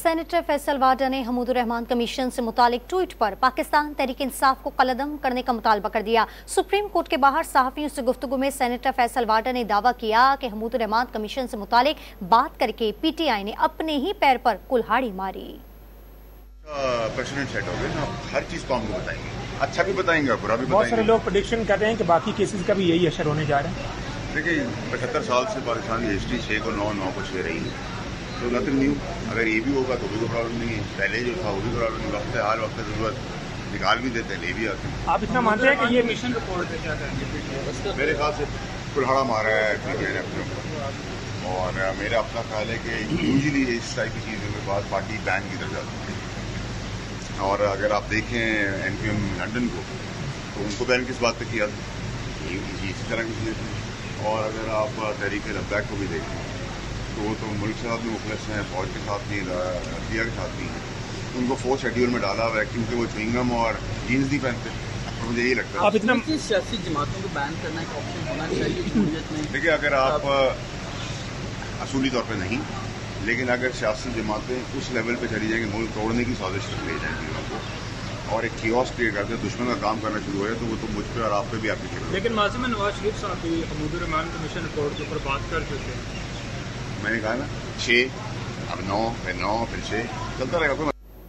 Senator Faisal واڈا نے حمود الرحمان commission سے متعلق ٹویٹ پر پاکستان تحریک انصاف کو قلعدم کرنے کا مطالبہ کر دیا۔ سپریم کورٹ کے باہر صحافیوں سے گفتگو میں سینیٹر فیصل واڈا نے دعویٰ کیا کہ حمود الرحمان کمیشن سے متعلق بات کر کے پی ٹی آئی نے اپنے ہی پیر پر کلہاڑی ماری۔ پریسیڈنٹ سیٹ ہو گئے نا، ہر چیز قوم کو بتائیں گے، اچھا بھی بتائیں گے، برا بھی بتائیں گے۔ بہت سارے لوگ پریڈکشن کر رہے ہیں کہ باقی کیسز کا بھی یہی اشر ہونے جا رہا ہے۔ دیکھیے 75 سال سے پاکستان کی ہسٹری 6 کو 9 9 کو 6 رہی ہے، تو نتھنگ نیو۔ اگر یہ بھی ہوگا تو بھی کوئی پرابلم نہیں ہے، پہلے جو تھا وہ بھی پرابلم نہیں۔ وقت حال وقت ضرورت نکال بھی دیتے ہیں، لے بھی آتے ہیں۔ آپ اتنا مانتے ہیں کہ یہ مشن رپورٹ کیا کریں؟ میرے خیال سے کلہاڑا مارا ہے پی ٹی آئی نے اپنے اوپر، اور میرا اپنا خیال ہے کہ یوزلی اس ٹائپ کی چیزوں کے بعد پارٹی بین کی طرف جاتی ہے، اور اگر آپ دیکھیں این پی ایم لنڈن کو تو ان کو بین کس بات پہ کیا تھا، اسی طرح کی چیزیں تھیں۔ اور اگر آپ تحریک لبیک کو بھی دیکھیں تو وہ تو ملک سے ساتھ بھی مخلص ہیں، فوج کے ساتھ بھی، عدلیہ کے ساتھ بھی ہیں۔ ان کو 4 شیڈیول میں ڈالا ہوا ہے کیونکہ وہ چوئنگم اور جینس نہیں پہنتے، اور مجھے یہی لگتا ہے آپ اتنا سیاسی جماعتوں کو بین کرنا ایک آپشن ہونا چاہیے جمہوریت میں۔ دیکھیے اگر آپ اصولی طور پہ نہیں، لیکن اگر سیاسی جماعتیں اس لیول پہ چلی جائیں کہ ملک توڑنے کی سازش تک لے جائیں گے ان کو، اور ایک کیوس کریٹ کرتے ہیں، دشمن کا کام کرنا شروع ہو جائے، تو وہ تو مجھ پہ اور آپ پہ بھی اپلیکیبل ہے۔ لیکن ماضی میں نواز شریف صاحب بھی حمود الرحمان کمیشن رپورٹ کے اوپر بات کر چکے ہیں۔ میں نے کہا نا 6 اب 9 پھر 9 پھر 6 چلتا رہے گا۔